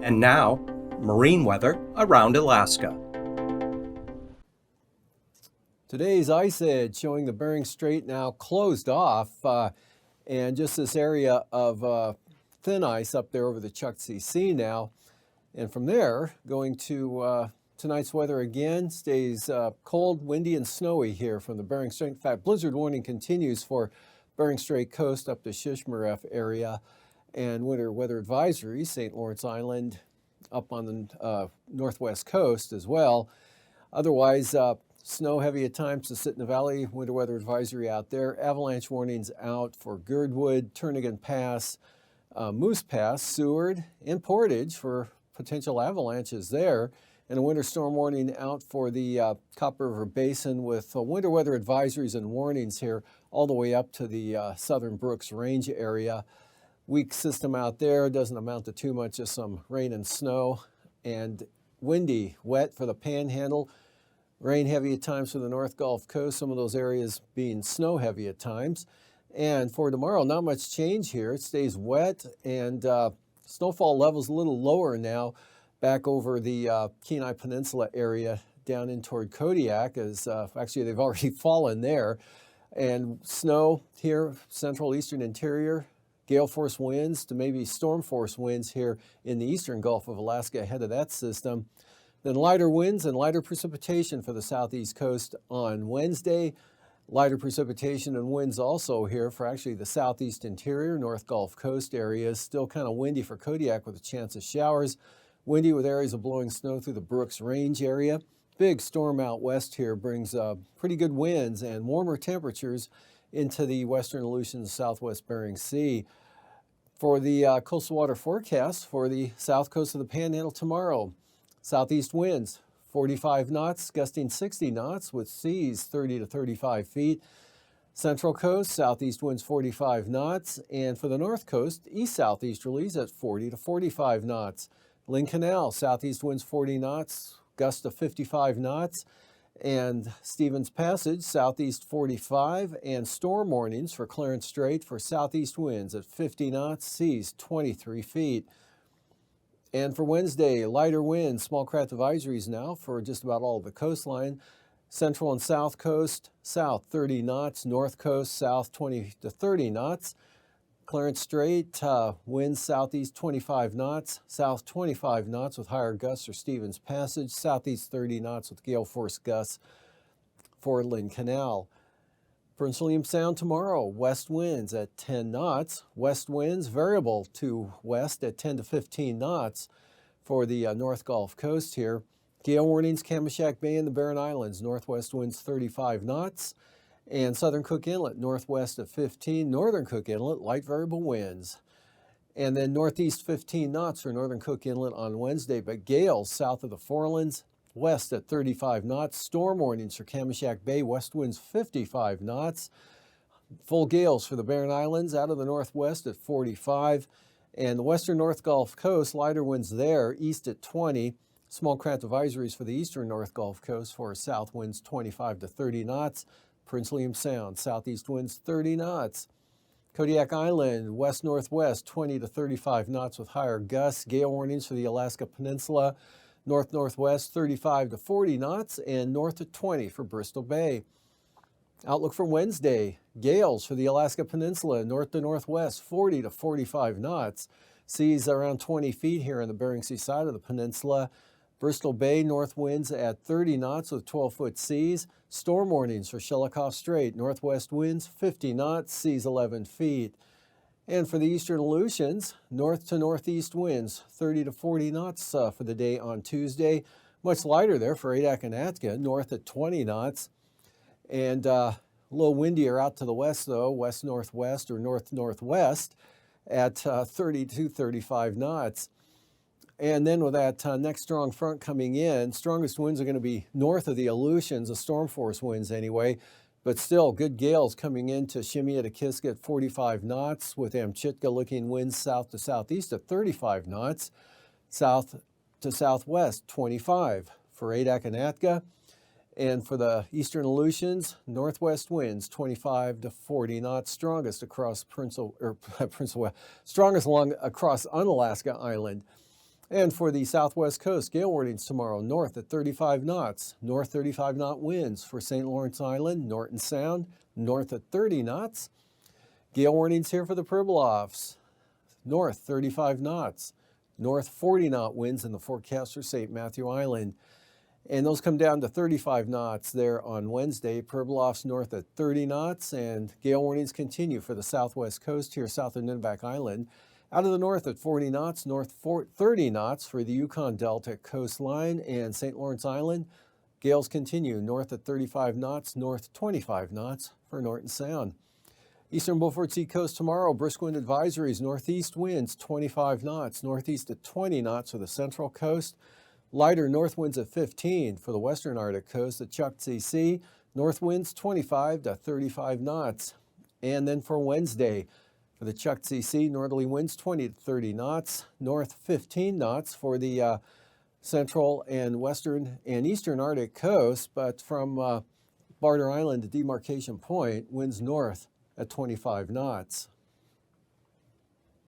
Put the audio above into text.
And now, marine weather around Alaska. Today's ice edge showing the Bering Strait now closed off, and just this area of thin ice up there over the Chukchi Sea now. And from there, going to tonight's weather again, stays cold, windy, and snowy here from the Bering Strait. In fact, blizzard warning continues for Bering Strait coast up to Shishmaref area, and winter weather advisory, St. Lawrence Island, up on the northwest coast as well. Otherwise, snow heavy at times to Sitna Valley, winter weather advisory out there. Avalanche warnings out for Girdwood, Turnagain Pass, Moose Pass, Seward, and Portage for potential avalanches there. And a winter storm warning out for the Copper River Basin with winter weather advisories and warnings here all the way up to the southern Brooks Range area. Weak system out there, doesn't amount to too much, just some rain and snow, and windy, wet for the Panhandle. Rain heavy at times for the North Gulf Coast, some of those areas being snow heavy at times. And for tomorrow, not much change here. It stays wet, and snowfall levels a little lower now back over the Kenai Peninsula area down in toward Kodiak, as actually they've already fallen there. And snow here, central eastern interior, gale force winds to maybe storm force winds here in the eastern Gulf of Alaska ahead of that system. Then lighter winds and lighter precipitation for the southeast coast on Wednesday. Lighter precipitation and winds also here for actually the southeast interior, North Gulf Coast areas. Still kind of windy for Kodiak with a chance of showers. Windy with areas of blowing snow through the Brooks Range area. Big storm out west here brings pretty good winds and warmer temperatures into the western Aleutians, southwest Bering Sea. For the coastal water forecast for the south coast of the Panhandle tomorrow, southeast winds 45 knots, gusting 60 knots with seas 30 to 35 feet. Central coast, southeast winds 45 knots, and for the north coast, east-southeasterlies at 40 to 45 knots. Lynn Canal, southeast winds 40 knots, gusts of 55 knots. And Stevens Passage, southeast 45, and storm warnings for Clarence Strait for southeast winds at 50 knots, seas 23 feet. And for Wednesday, lighter winds, small craft advisories now for just about all of the coastline. Central and south coast, south 30 knots, north coast, south 20 to 30 knots. Clarence Strait, winds southeast 25 knots, south 25 knots with higher gusts for Stevens Passage, southeast 30 knots with gale force gusts for Lynn Canal. Prince William Sound tomorrow, west winds at 10 knots, west winds variable to west at 10 to 15 knots for the North Gulf Coast here. Gale warnings, Kamishak Bay and the Barren Islands, northwest winds 35 knots. And southern Cook Inlet, northwest of 15, northern Cook Inlet, light variable winds. And then northeast 15 knots for northern Cook Inlet on Wednesday, but gales south of the Forelands, west at 35 knots. Storm warnings for Kamishak Bay, west winds 55 knots. Full gales for the Barren Islands out of the northwest at 45. And the western North Gulf Coast, lighter winds there, east at 20. Small craft advisories for the eastern North Gulf Coast for south winds 25 to 30 knots. Prince William Sound, southeast winds 30 knots. Kodiak Island, west-northwest 20 to 35 knots with higher gusts. Gale warnings for the Alaska Peninsula, north-northwest 35 to 40 knots, and north at 20 for Bristol Bay. Outlook for Wednesday, gales for the Alaska Peninsula, north to northwest 40 to 45 knots. Seas around 20 feet here on the Bering Sea side of the peninsula. Bristol Bay, north winds at 30 knots with 12-foot seas. Storm warnings for Shelikof Strait, northwest winds 50 knots, seas 11 feet. And for the eastern Aleutians, north to northeast winds 30 to 40 knots for the day on Tuesday. Much lighter there for Adak and Atka, north at 20 knots. And a little windier out to the west, though, west-northwest or north-northwest at 30 to 35 knots. And then with that next strong front coming in, strongest winds are going to be north of the Aleutians, the storm force winds anyway, but still good gales coming into Shemya to Kiska at 45 knots, with Amchitka looking winds south to southeast at 35 knots, south to southwest 25 for Adak and Atka. And for the eastern Aleutians, northwest winds 25 to 40 knots, strongest across strongest along across Unalaska Island. And for the southwest coast, gale warnings tomorrow, north at 35 knots, north 35 knot winds for St. Lawrence Island, Norton Sound, north at 30 knots. Gale warnings here for the Pribilofs, north 35 knots, north 40 knot winds in the forecast for St. Matthew Island. And those come down to 35 knots there on Wednesday. Pribilofs north at 30 knots, and gale warnings continue for the southwest coast here south of Nunivak Island. Out of the north at 40 knots, north 30 knots for the Yukon Delta coastline and St. Lawrence Island. Gales continue north at 35 knots, north 25 knots for Norton Sound. Eastern Beaufort Sea coast tomorrow, brisk wind advisories, northeast winds 25 knots, northeast at 20 knots for the central coast. Lighter north winds at 15 for the western Arctic coast at Chukchi Sea. North winds 25 to 35 knots. And then for Wednesday, for the Chukchi Sea, northerly winds 20 to 30 knots. North 15 knots for the central and western and eastern Arctic coast. But from Barter Island to Demarcation Point, winds north at 25 knots.